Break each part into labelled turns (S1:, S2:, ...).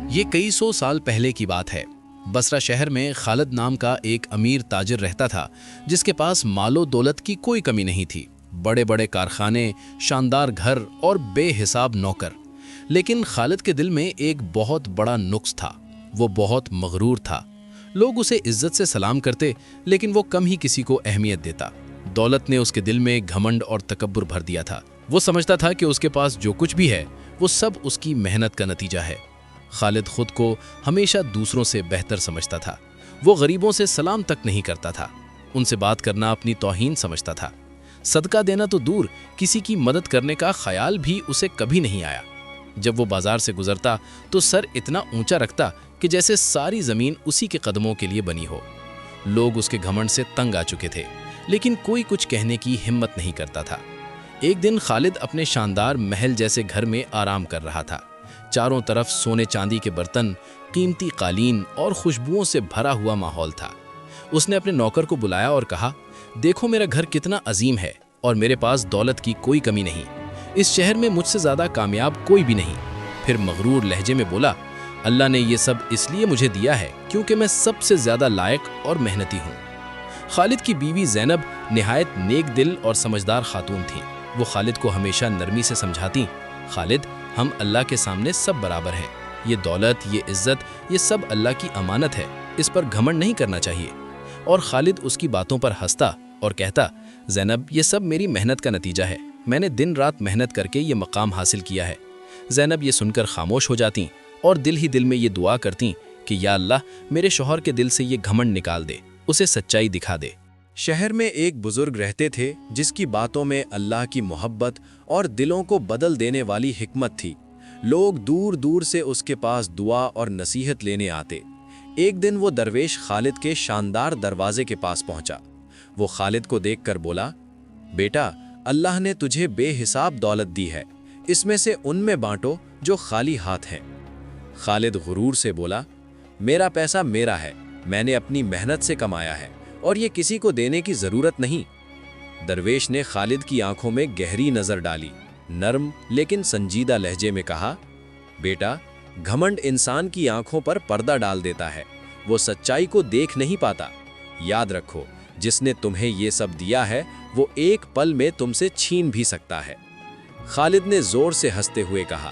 S1: یہ کئی سو سال پہلے کی بات ہے۔ بصرہ شہر میں خالد نام کا ایک امیر تاجر رہتا تھا جس کے پاس مال و دولت کی کوئی کمی نہیں تھی۔ بڑے بڑے کارخانے، شاندار گھر اور بے حساب نوکر۔ لیکن خالد کے دل میں ایک بہت بڑا نقص تھا۔ وہ بہت مغرور تھا۔ لوگ اسے عزت سے سلام کرتے لیکن وہ کم ہی کسی کو اہمیت دیتا۔ دولت نے اس کے دل میں گھمنڈ اور تکبر بھر دیا تھا۔ وہ سمجھتا تھا کہ اس کے پاس جو کچھ بھی ہے وہ سب اس کی محنت کا نتیجہ ہے۔ خالد خود کو ہمیشہ دوسروں سے بہتر سمجھتا تھا۔ وہ غریبوں سے سلام تک نہیں کرتا تھا۔ ان سے بات کرنا اپنی توہین سمجھتا تھا۔ صدقہ دینا تو دور، کسی کی مدد کرنے کا خیال بھی اسے کبھی نہیں آیا۔ جب وہ بازار سے گزرتا تو سر اتنا اونچا رکھتا کہ جیسے ساری زمین اسی کے قدموں کے لیے بنی ہو۔ لوگ اس کے گھمنڈ سے تنگ آ چکے تھے لیکن کوئی کچھ کہنے کی ہمت نہیں کرتا تھا۔ ایک دن خالد اپنے شاندار محل جیسے گھر میں آرام کر رہا تھا۔ چاروں طرف سونے چاندی کے برتن، قیمتی قالین اور خوشبوؤں سے بھرا ہوا ماحول تھا۔ اس نے اپنے نوکر کو بلایا اور کہا، دیکھو میرا گھر کتنا عظیم ہے اور میرے پاس دولت کی کوئی کمی نہیں۔ اس شہر میں مجھ سے زیادہ کامیاب کوئی بھی نہیں۔ پھر مغرور لہجے میں بولا، اللہ نے یہ سب اس لیے مجھے دیا ہے کیونکہ میں سب سے زیادہ لائق اور محنتی ہوں۔ خالد کی بیوی زینب نہایت نیک دل اور سمجھدار خاتون تھیں۔ وہ خالد کو ہمیشہ نرمی سے سمجھاتی، خالد ہم اللہ کے سامنے سب برابر ہیں۔ یہ دولت، یہ عزت، یہ سب اللہ کی امانت ہے، اس پر گھمنڈ نہیں کرنا چاہیے۔ اور خالد اس کی باتوں پر ہنستا اور کہتا، زینب یہ سب میری محنت کا نتیجہ ہے، میں نے دن رات محنت کر کے یہ مقام حاصل کیا ہے۔ زینب یہ سن کر خاموش ہو جاتیں اور دل ہی دل میں یہ دعا کرتیں کہ یا اللہ میرے شوہر کے دل سے یہ گھمنڈ نکال دے، اسے سچائی دکھا دے۔
S2: شہر میں ایک بزرگ رہتے تھے جس کی باتوں میں اللہ کی محبت اور دلوں کو بدل دینے والی حکمت تھی۔ لوگ دور دور سے اس کے پاس دعا اور نصیحت لینے آتے۔ ایک دن وہ درویش خالد کے شاندار دروازے کے پاس پہنچا۔ وہ خالد کو دیکھ کر بولا، بیٹا اللہ نے تجھے بے حساب دولت دی ہے، اس میں سے ان میں بانٹو جو خالی ہاتھ ہیں۔ خالد غرور سے بولا، میرا پیسہ میرا ہے، میں نے اپنی محنت سے کمایا ہے اور یہ کسی کو دینے کی ضرورت نہیں۔ درویش نے خالد کی آنکھوں میں گہری نظر ڈالی، نرم لیکن سنجیدہ لہجے میں کہا، بیٹا گھمنڈ انسان کی آنکھوں پر پردہ ڈال دیتا ہے، وہ سچائی کو دیکھ نہیں پاتا۔ یاد رکھو جس نے تمہیں یہ سب دیا ہے وہ ایک پل میں تم سے چھین بھی سکتا ہے۔ خالد نے زور سے ہنستے ہوئے کہا،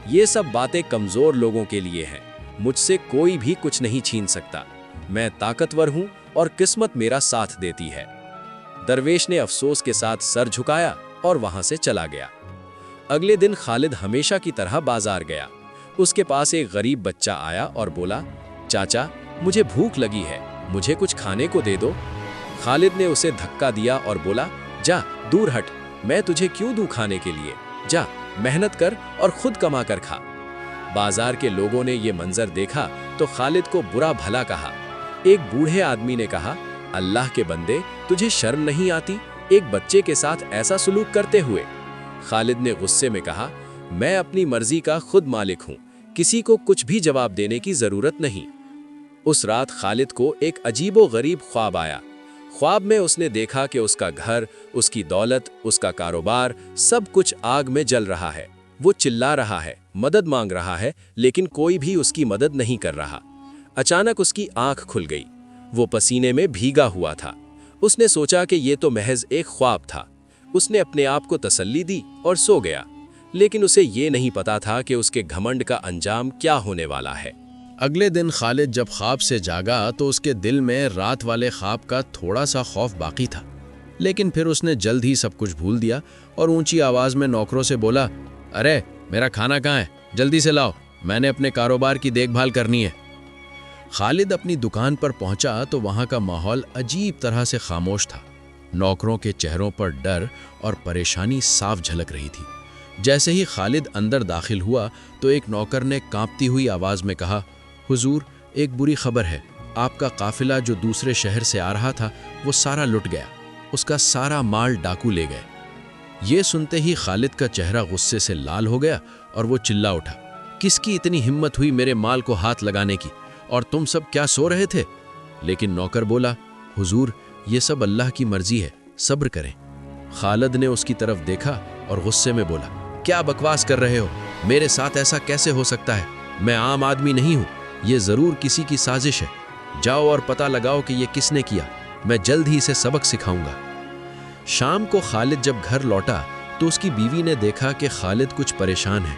S2: یہ سب باتیں کمزور لوگوں کے لیے ہیں، مجھ سے کوئی بھی کچھ نہیں چھین سکتا، میں طاقتور ہوں اور قسمت میرا ساتھ دیتی ہے۔ درویش نے افسوس کے ساتھ سر جھکایا اور وہاں سے چلا گیا۔ اگلے دن خالد ہمیشہ کی طرح بازار گیا۔ اس کے پاس ایک غریب بچہ آیا اور بولا، چاچا مجھے بھوک لگی ہے، مجھے کچھ کھانے کو دے دو۔ خالد نے اسے دھکا دیا اور بولا، جا دور ہٹ، میں تجھے کیوں دوں کھانے کے لیے، جا محنت کر اور خود کما کر کھا۔ بازار کے لوگوں نے یہ منظر دیکھا تو خالد کو برا بھلا کہا۔ ایک بوڑھے آدمی نے کہا، اللہ کے بندے تجھے شرم نہیں آتی ایک بچے کے ساتھ ایسا سلوک کرتے ہوئے؟ خالد نے غصے میں کہا، میں اپنی مرضی کا خود مالک ہوں، کسی کو کچھ بھی جواب دینے کی ضرورت نہیں۔ اس رات خالد کو ایک عجیب و غریب خواب آیا۔ خواب میں اس نے دیکھا کہ اس کا گھر، اس کی دولت، اس کا کاروبار، سب کچھ آگ میں جل رہا ہے۔ وہ چلا رہا ہے، مدد مانگ رہا ہے، لیکن کوئی بھی اس کی مدد نہیں کر رہا۔ اچانک اس کی آنکھ کھل گئی۔ وہ پسینے میں بھیگا ہوا تھا۔ اس نے سوچا کہ یہ تو محض ایک خواب تھا۔ اس نے اپنے آپ کو تسلی دی اور سو گیا، لیکن اسے یہ نہیں پتا تھا کہ اس کے گھمنڈ کا انجام کیا ہونے والا ہے۔
S1: اگلے دن خالد جب خواب سے جاگا تو اس کے دل میں رات والے خواب کا تھوڑا سا خوف باقی تھا، لیکن پھر اس نے جلد ہی سب کچھ بھول دیا اور اونچی آواز میں نوکروں سے بولا، ارے میرا کھانا کہاں ہے، جلدی سے لاؤ، میں نے اپنے کاروبار کی دیکھ بھال کرنی ہے۔ خالد اپنی دکان پر پہنچا تو وہاں کا ماحول عجیب طرح سے خاموش تھا۔ نوکروں کے چہروں پر ڈر اور پریشانی صاف جھلک رہی تھی۔ جیسے ہی خالد اندر داخل ہوا تو ایک نوکر نے کانپتی ہوئی آواز میں کہا، حضور ایک بری خبر ہے، آپ کا قافلہ جو دوسرے شہر سے آ رہا تھا وہ سارا لٹ گیا، اس کا سارا مال ڈاکو لے گئے۔ یہ سنتے ہی خالد کا چہرہ غصے سے لال ہو گیا اور وہ چلا اٹھا، کس کی اتنی ہمت ہوئی میرے مال کو ہاتھ لگانے کی، اور تم سب کیا سو رہے تھے؟ لیکن نوکر بولا، حضور یہ سب اللہ کی مرضی ہے، صبر کریں۔ خالد نے اس کی طرف دیکھا اور غصے میں بولا، کیا بکواس کر رہے ہو، میرے ساتھ ایسا کیسے ہو سکتا ہے؟
S2: میں عام آدمی نہیں ہوں، یہ ضرور کسی کی سازش ہے۔ جاؤ اور پتہ لگاؤ کہ یہ کس نے کیا، میں جلد ہی اسے سبق سکھاؤں گا۔ شام کو خالد جب گھر لوٹا تو اس کی بیوی نے دیکھا کہ خالد کچھ پریشان ہے۔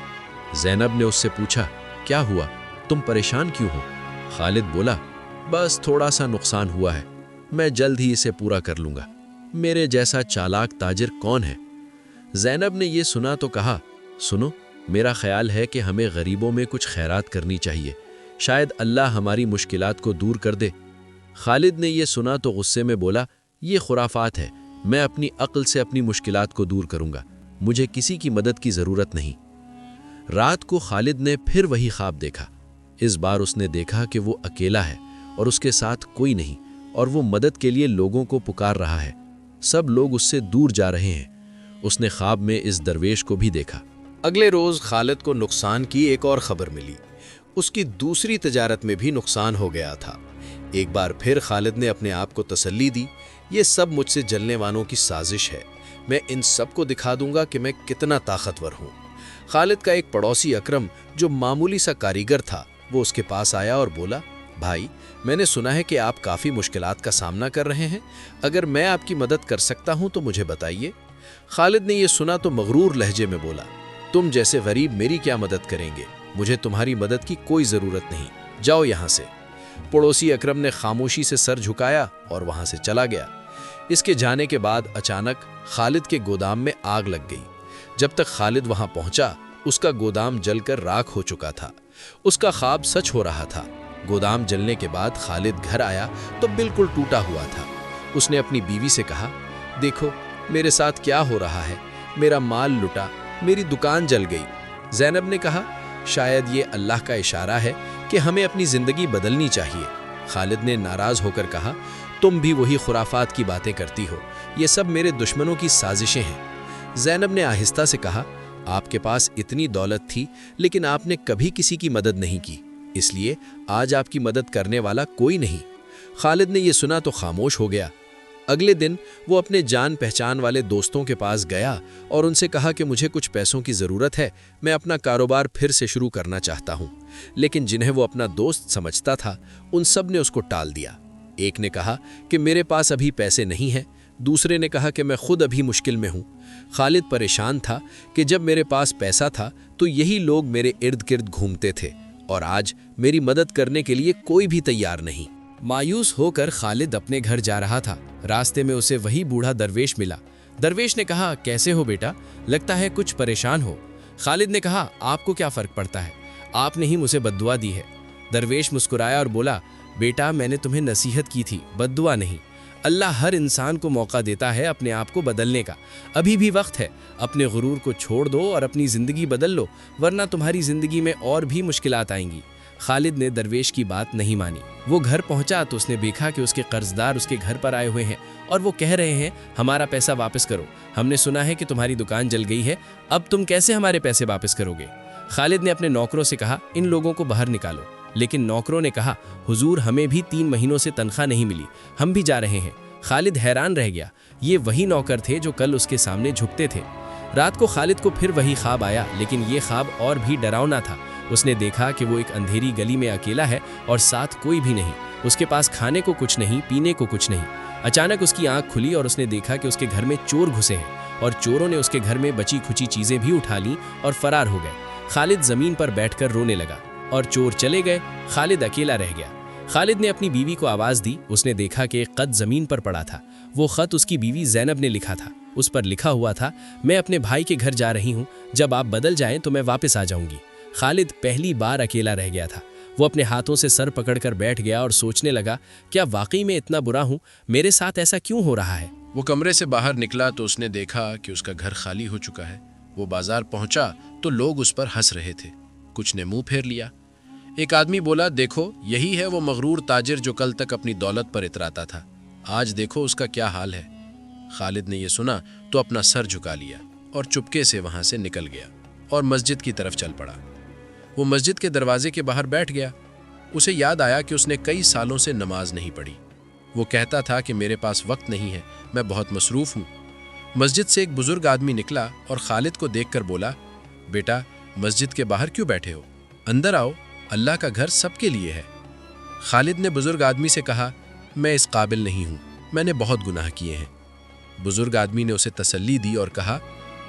S2: زینب نے اس سے پوچھا، کیا ہوا؟ تم پریشان کیوں ہو؟ خالد بولا، بس تھوڑا سا نقصان ہوا ہے، میں جلد ہی اسے پورا کر لوں گا۔ میرے جیسا چالاک تاجر کون ہے؟ زینب نے یہ سنا تو کہا، سنو، میرا خیال ہے کہ ہمیں غریبوں میں کچھ خیرات کرنی چاہیے، شاید اللہ ہماری مشکلات کو دور کر دے۔ خالد نے یہ سنا تو غصے میں بولا، یہ خرافات ہے، میں اپنی عقل سے اپنی مشکلات کو دور کروں گا، مجھے کسی کی مدد کی ضرورت نہیں۔ رات کو خالد نے پھر وہی خواب دیکھا۔ اس بار اس نے دیکھا کہ وہ اکیلا ہے اور اس کے ساتھ کوئی نہیں، اور وہ مدد کے لیے لوگوں کو پکار رہا ہے۔ سب لوگ اس سے دور جا رہے ہیں۔ اس نے خواب میں اس درویش کو بھی دیکھا۔
S1: اگلے روز خالد کو نقصان کی ایک اور خبر ملی۔ اس کی دوسری تجارت میں بھی نقصان ہو گیا تھا۔ ایک بار پھر خالد نے اپنے آپ کو تسلی دی، یہ سب مجھ سے جلنے والوں کی سازش ہے، میں ان سب کو دکھا دوں گا کہ میں کتنا طاقتور ہوں۔ خالد کا ایک پڑوسی اکرم جو معمولی سا کاریگر تھا، وہ اس کے پاس آیا اور بولا، بھائی، میں نے سنا ہے کہ آپ کافی مشکلات کا سامنا کر رہے ہیں، اگر میں آپ کی مدد کر سکتا ہوں تو مجھے بتائیے۔ خالد نے یہ سنا تو مغرور لہجے میں بولا، تم جیسے غریب میری کیا مدد کریں گے؟ مجھے تمہاری مدد کی کوئی ضرورت نہیں، جاؤ یہاں سے۔ پڑوسی اکرم نے خاموشی سے سر جھکایا اور وہاں سے چلا گیا۔ اس کے جانے کے بعد اچانک خالد کے گودام میں آگ لگ گئی۔ جب تک خالد وہاں پہنچا، اس کا گودام جل کر راکھ ہو چکا تھا۔ اس کا خواب سچ ہو رہا تھا۔ گودام جلنے کے بعد خالد گھر آیا تو بالکل ٹوٹا ہوا تھا۔ اس نے اپنی بیوی سے کہا، دیکھو میرے ساتھ کیا ہو رہا ہے، میرا مال لٹا، میری دکان جل گئی۔ زینب نے کہا، شاید یہ اللہ کا اشارہ ہے کہ ہمیں اپنی زندگی بدلنی چاہیے۔ خالد نے ناراض ہو کر کہا، تم بھی وہی خرافات کی باتیں کرتی ہو، یہ سب میرے دشمنوں کی سازشیں ہیں۔ زینب نے آہستہ سے کہا، آپ کے پاس اتنی دولت تھی لیکن آپ نے کبھی کسی کی مدد نہیں کی، اس لیے آج آپ کی مدد کرنے والا کوئی نہیں۔ خالد نے یہ سنا تو خاموش ہو گیا۔ اگلے دن وہ اپنے جان پہچان والے دوستوں کے پاس گیا اور ان سے کہا کہ مجھے کچھ پیسوں کی ضرورت ہے، میں اپنا کاروبار پھر سے شروع کرنا چاہتا ہوں۔ لیکن جنہیں وہ اپنا دوست سمجھتا تھا، ان سب نے اس کو ٹال دیا۔ ایک نے کہا کہ میرے پاس ابھی پیسے نہیں ہیں، دوسرے نے کہا کہ میں خود ابھی مشکل میں ہوں۔ خالد پریشان تھا کہ جب میرے پاس پیسہ تھا تو یہی لوگ میرے ارد گرد گھومتے تھے اور آج میری مدد کرنے کے لیے کوئی بھی تیار نہیں۔ مایوس ہو کر خالد اپنے گھر جا رہا تھا۔ راستے میں اسے وہی بوڑھا درویش ملا۔ درویش نے کہا، کیسے ہو بیٹا؟ لگتا ہے کچھ پریشان ہو۔ خالد نے کہا، آپ کو کیا فرق پڑتا ہے؟ آپ نے ہی مجھے بد دعا دی ہے۔ درویش مسکرایا اور بولا، بیٹا میں نے تمہیں نصیحت کی تھی، بد دعا نہیں۔ اللہ ہر انسان کو موقع دیتا ہے اپنے آپ کو بدلنے کا، ابھی بھی وقت ہے۔ اپنے غرور کو چھوڑ دو اور اپنی زندگی بدل لو، ورنہ تمہاری زندگی میں اور بھی مشکلات آئیں گی۔ خالد نے درویش کی بات نہیں مانی۔ وہ گھر پہنچا تو اس نے دیکھا کہ اس کے قرضدار اس کے گھر پر آئے ہوئے ہیں اور وہ کہہ رہے ہیں، ہمارا پیسہ واپس کرو، ہم نے سنا ہے کہ تمہاری دکان جل گئی ہے، اب تم کیسے ہمارے پیسے واپس کرو گے؟ خالد نے اپنے نوکروں سے کہا، ان لوگوں کو باہر نکالو۔ لیکن نوکروں نے کہا، حضور ہمیں بھی 3 مہینوں سے تنخواہ نہیں ملی، ہم بھی جا رہے ہیں۔ خالد حیران رہ گیا، یہ وہی نوکر تھے جو کل اس کے سامنے جھکتے تھے۔ رات کو خالد کو پھر وہی خواب آیا، لیکن یہ خواب اور بھی ڈراؤنا تھا۔ اس نے دیکھا کہ وہ ایک اندھیری گلی میں اکیلا ہے اور ساتھ کوئی بھی نہیں، اس کے پاس کھانے کو کچھ نہیں، پینے کو کچھ نہیں۔ اچانک اس کی آنکھ کھلی اور اس نے دیکھا کہ اس کے گھر میں چور گھسے ہیں اور چوروں نے اس کے گھر میں بچی کھچی چیزیں بھی اٹھا لیں اور فرار ہو گئے۔ خالد زمین پر بیٹھ کر رونے لگا اور چور چلے گئے، خالد اکیلا رہ گیا۔ خالد نے اپنی بیوی کو آواز دی، اس نے دیکھا کہ ایک خط زمین پر پڑا تھا۔ وہ خط اس کی بیوی زینب نے لکھا تھا۔ اس پر لکھا ہوا تھا، میں اپنے بھائی کے گھر جا رہی ہوں، جب آپ بدل جائیں تو میں واپس آ جاؤں گی۔ خالد پہلی بار اکیلا رہ گیا تھا۔ وہ اپنے ہاتھوں سے سر پکڑ کر بیٹھ گیا اور سوچنے لگا، کیا واقعی میں اتنا برا ہوں؟ میرے ساتھ ایسا کیوں ہو رہا ہے؟
S2: وہ کمرے سے باہر نکلا تو اس نے دیکھا کہ اس کا گھر خالی ہو چکا ہے۔ وہ بازار پہنچا تو لوگ اس پر ہنس رہے تھے، کچھ نے منہ پھیر لیا۔ ایک آدمی بولا، دیکھو یہی ہے وہ مغرور تاجر جو کل تک اپنی دولت پر اتراتا تھا، آج دیکھو اس کا کیا حال ہے۔ خالد نے یہ سنا تو اپنا سر جھکا لیا اور چپکے سے وہاں سے نکل گیا اور مسجد کی طرف چل پڑا۔ وہ مسجد کے دروازے کے باہر بیٹھ گیا۔ اسے یاد آیا کہ اس نے کئی سالوں سے نماز نہیں پڑھی۔ وہ کہتا تھا کہ میرے پاس وقت نہیں ہے، میں بہت مصروف ہوں۔ مسجد سے ایک بزرگ آدمی نکلا اور خالد کو دیکھ کر بولا، بیٹا مسجد کے باہر کیوں بیٹھے ہو؟ اندر آؤ، اللہ کا گھر سب کے لیے ہے۔ خالد نے بزرگ آدمی سے کہا، میں اس قابل نہیں ہوں، میں نے بہت گناہ کیے ہیں۔ بزرگ آدمی نے اسے تسلی دی اور کہا،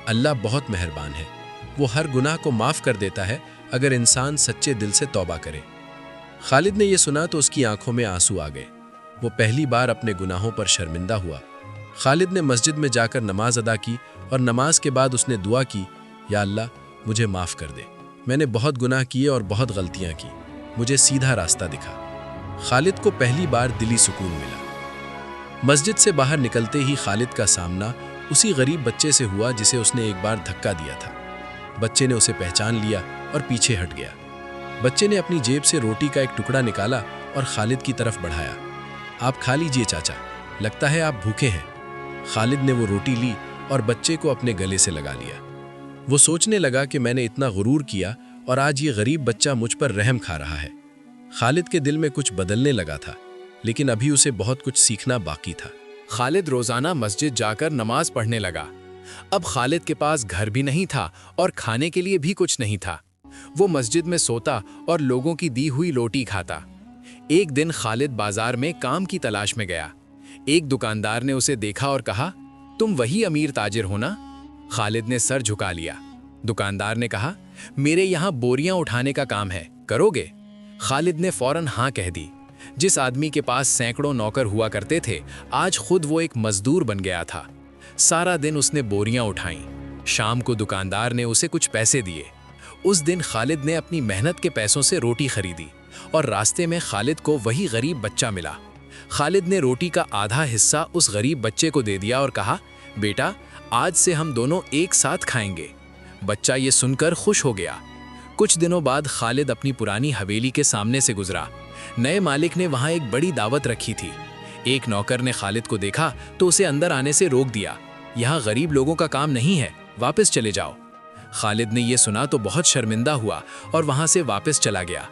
S2: اللہ بہت مہربان ہے، وہ ہر گناہ کو معاف کر دیتا ہے اگر انسان سچے دل سے توبہ کرے۔ خالد نے یہ سنا تو اس کی آنکھوں میں آنسو آ گئے۔ وہ پہلی بار اپنے گناہوں پر شرمندہ ہوا۔ خالد نے مسجد میں جا کر نماز ادا کی اور نماز کے بعد اس نے دعا کی، یا اللہ مجھے معاف کر دے، میں نے بہت گناہ کیے اور بہت غلطیاں کی، مجھے سیدھا راستہ دکھا۔ خالد کو پہلی بار دلی سکون ملا۔ مسجد سے باہر نکلتے ہی خالد کا سامنا اسی غریب بچے سے ہوا جسے اس نے ایک بار دھکا دیا تھا۔ بچے نے اسے پہچان لیا اور پیچھے ہٹ گیا۔ بچے نے اپنی جیب سے روٹی کا ایک ٹکڑا نکالا اور خالد کی طرف بڑھایا۔ آپ کھا لیجئے چاچا، لگتا ہے آپ بھوکے ہیں۔ خالد نے وہ روٹی لی اور بچے کو اپنے گلے سے لگا لیا۔ وہ سوچنے لگا کہ میں نے اتنا غرور کیا اور آج یہ غریب بچہ مجھ پر رحم کھا رہا ہے۔ خالد کے دل میں کچھ بدلنے لگا تھا، لیکن ابھی اسے بہت کچھ سیکھنا باقی تھا۔
S1: خالد روزانہ مسجد جا کر نماز پڑھنے لگا۔ اب خالد کے پاس گھر بھی نہیں تھا اور کھانے کے لیے بھی کچھ نہیں تھا۔ وہ مسجد میں سوتا اور لوگوں کی دی ہوئی روٹی کھاتا۔ ایک دن خالد بازار میں کام کی تلاش میں گیا۔ ایک دکاندار نے اسے دیکھا اور کہا، تم وہی امیر تاجر ہو نا؟ خالد نے سر جھکا لیا۔ دکاندار نے کہا، میرے یہاں بوریاں اٹھانے کا کام ہے، کرو گے؟ خالد نے فوراً ہاں کہہ دی۔ جس آدمی کے پاس سینکڑوں نوکر ہوا کرتے تھے، آج خود وہ ایک مزدور بن گیا تھا۔ سارا دن اس نے بوریاں اٹھائیں۔ شام کو دکاندار نے اسے کچھ پیسے دیے۔ اس دن خالد نے اپنی محنت کے پیسوں سے روٹی خریدی اور راستے میں خالد کو وہی غریب بچہ ملا۔ خالد نے روٹی کا آدھا حصہ اس غریب بچے کو دے دیا اور کہا، بیٹا آج سے ہم دونوں ایک ساتھ کھائیں گے۔ بچہ یہ سن کر خوش ہو گیا۔ کچھ دنوں بعد خالد اپنی پرانی حویلی کے سامنے سے گزرا۔ نئے مالک نے وہاں ایک بڑی دعوت رکھی تھی۔ ایک نوکر نے خالد کو دیکھا تو اسے اندر آنے سے روک دیا۔ یہاں غریب لوگوں کا کام نہیں ہے، واپس چلے جاؤ۔ خالد نے یہ سنا تو بہت شرمندہ ہوا اور وہاں سے واپس چلا گیا۔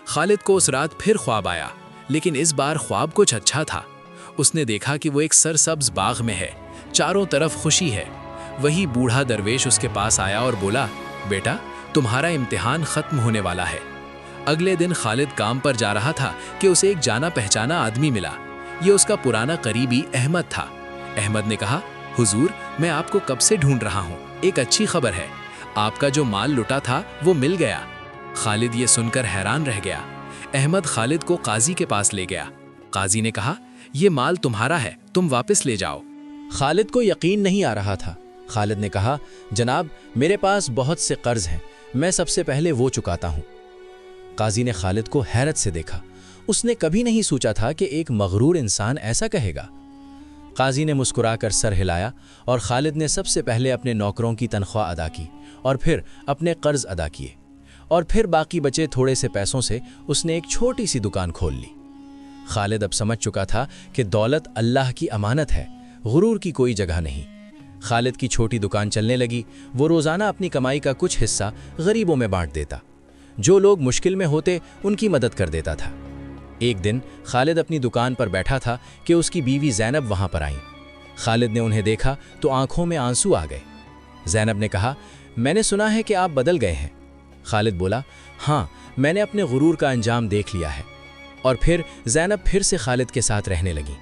S1: خالد کو اس رات پھر خواب آیا، لیکن اس بار خواب کچھ اچھا تھا۔ اس نے دیکھا کہ وہ ایک سرسبز باغ میں ہے، چاروں طرف خوشی ہے۔ وہی بوڑھا درویش اس کے پاس آیا اور بولا، بیٹا تمہارا امتحان ختم ہونے والا ہے۔ اگلے دن خالد کام پر جا رہا تھا کہ اسے ایک جانا پہچانا آدمی ملا۔ یہ اس کا پرانا قریبی احمد تھا۔ احمد نے کہا، حضور میں آپ کو کب سے ڈھونڈ رہا ہوں، ایک اچھی خبر ہے، آپ کا جو مال لٹا تھا وہ مل گیا۔ خالد یہ سن کر حیران رہ گیا۔ احمد خالد کو قاضی کے پاس لے گیا۔ قاضی نے کہا، یہ مال تمہارا ہے، تم واپس لے جاؤ۔
S2: خالد کو یقین نہیں آ رہا تھا۔ خالد نے کہا، جناب میرے پاس بہت سے قرض ہیں، میں سب سے پہلے وہ چکاتا ہوں۔ قاضی نے خالد کو حیرت سے دیکھا۔ اس نے کبھی نہیں سوچا تھا کہ ایک مغرور انسان ایسا کہے گا۔ قاضی نے مسکرا کر سر ہلایا اور خالد نے سب سے پہلے اپنے نوکروں کی تنخواہ ادا کی اور پھر اپنے قرض ادا کیے، اور پھر باقی بچے تھوڑے سے پیسوں سے اس نے ایک چھوٹی سی دکان کھول لی۔ خالد اب سمجھ چکا تھا کہ دولت اللہ کی امانت ہے، غرور کی کوئی جگہ نہیں۔ خالد کی چھوٹی دکان چلنے لگی۔ وہ روزانہ اپنی کمائی کا کچھ حصہ غریبوں میں بانٹ دیتا، جو لوگ مشکل میں ہوتے ان کی مدد کر دیتا تھا۔ ایک دن خالد اپنی دکان پر بیٹھا تھا کہ اس کی بیوی زینب وہاں پر آئیں۔ خالد نے انہیں دیکھا تو آنکھوں میں آنسو آ گئے۔ زینب نے کہا، میں نے سنا ہے کہ آپ بدل گئے ہیں۔ خالد بولا، ہاں میں نے اپنے غرور کا انجام دیکھ لیا ہے۔ اور پھر زینب پھر سے خالد کے ساتھ رہنے لگیں۔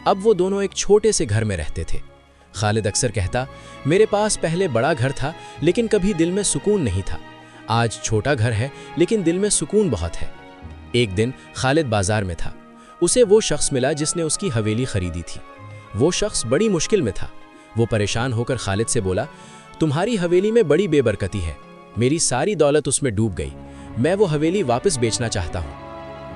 S2: اب وہ دونوں ایک چھوٹے سے گھر میں رہتے تھے۔ خالد اکثر کہتا، میرے پاس پہلے بڑا گھر تھا لیکن کبھی دل میں سکون نہیں تھا، آج چھوٹا گھر ہے لیکن دل میں سکون بہت ہے۔ ایک دن خالد بازار میں تھا۔ اسے وہ شخص ملا جس نے اس کی حویلی خریدی تھی۔ وہ شخص بڑی مشکل میں تھا۔ وہ پریشان ہو کر خالد سے بولا، تمہاری حویلی میں بڑی بے برکتی ہے، میری ساری دولت اس میں ڈوب گئی، میں وہ حویلی واپس بیچنا چاہتا ہوں۔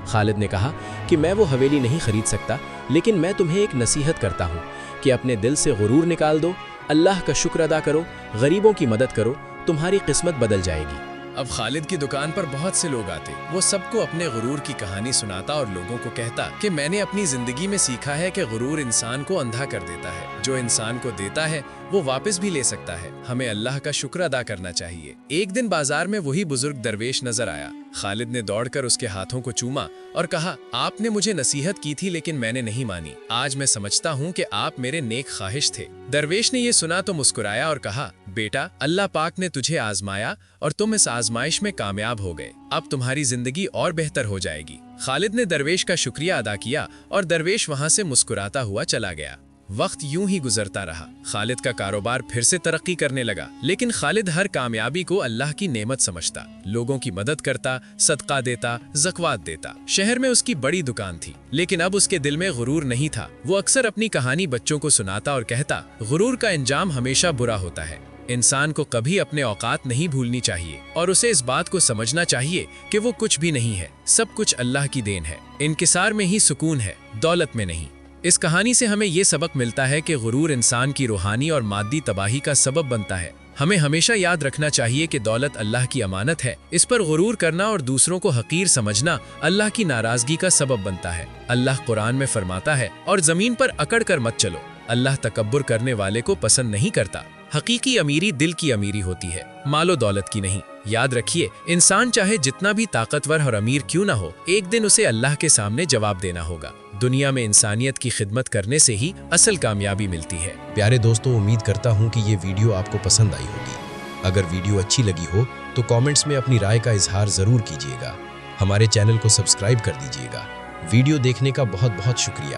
S2: خالد نے کہا کہ میں وہ حویلی نہیں خرید سکتا، لیکن میں تمہیں ایک نصیحت کرتا ہوں کہ اپنے دل سے غرور نکال دو، اللہ کا شکر ادا کرو، غریبوں کی مدد کرو، تمہاری قسمت بدل جائے گی۔
S1: اب خالد کی دکان پر بہت سے لوگ آتے۔ وہ سب کو اپنے غرور کی کہانی سناتا اور لوگوں کو کہتا کہ میں نے اپنی زندگی میں سیکھا ہے کہ غرور انسان کو اندھا کر دیتا ہے، جو انسان کو دیتا ہے وہ واپس بھی لے سکتا ہے، ہمیں اللہ کا شکر ادا کرنا چاہیے۔ ایک دن بازار میں وہی بزرگ درویش نظر آیا۔ خالد نے دوڑ کر اس کے ہاتھوں کو چوما اور کہا، آپ نے مجھے نصیحت کی تھی لیکن میں نے نہیں مانی، آج میں سمجھتا ہوں کہ آپ میرے نیک خواہش تھے۔ درویش نے یہ سنا تو مسکرایا اور کہا،
S3: بیٹا اللہ پاک نے تجھے آزمایا اور تم اس آزمائش میں کامیاب ہو گئے، اب تمہاری زندگی اور بہتر ہو جائے گی۔ خالد نے درویش کا شکریہ ادا کیا اور درویش وہاں سے مسکراتا ہوا چلا گیا۔ وقت یوں ہی گزرتا رہا، خالد کا کاروبار پھر سے ترقی کرنے لگا، لیکن خالد ہر کامیابی کو اللہ کی نعمت سمجھتا، لوگوں کی مدد کرتا، صدقہ دیتا، زکوٰۃ دیتا۔ شہر میں اس کی بڑی دکان تھی، لیکن اب اس کے دل میں غرور نہیں تھا۔ وہ اکثر اپنی کہانی بچوں کو سناتا اور کہتا، غرور کا انجام ہمیشہ برا ہوتا ہے۔ انسان کو کبھی اپنے اوقات نہیں بھولنی چاہیے اور اسے اس بات کو سمجھنا چاہیے کہ وہ کچھ بھی نہیں ہے، سب کچھ اللہ کی دین ہے۔ انکسار میں ہی سکون ہے، دولت میں نہیں۔ اس کہانی سے ہمیں یہ سبق ملتا ہے کہ غرور انسان کی روحانی اور مادی تباہی کا سبب بنتا ہے۔ ہمیں ہمیشہ یاد رکھنا چاہیے کہ دولت اللہ کی امانت ہے، اس پر غرور کرنا اور دوسروں کو حقیر سمجھنا اللہ کی ناراضگی کا سبب بنتا ہے۔ اللہ قرآن میں فرماتا ہے، اور زمین پر اکڑ کر مت چلو، اللہ تکبر کرنے والے کو پسند نہیں کرتا۔ حقیقی امیری دل کی امیری ہوتی ہے، مال و دولت کی نہیں۔ یاد رکھیے، انسان چاہے جتنا بھی طاقتور اور امیر کیوں نہ ہو، ایک دن اسے اللہ کے سامنے جواب دینا ہوگا۔ دنیا میں انسانیت کی خدمت کرنے سے ہی اصل کامیابی ملتی ہے۔
S4: پیارے دوستوں، امید کرتا ہوں کہ یہ ویڈیو آپ کو پسند آئی ہوگی۔ اگر ویڈیو اچھی لگی ہو تو کامنٹس میں اپنی رائے کا اظہار ضرور کیجیے گا۔ ہمارے چینل کو سبسکرائب کر دیجیے گا۔ ویڈیو دیکھنے کا بہت بہت شکریہ۔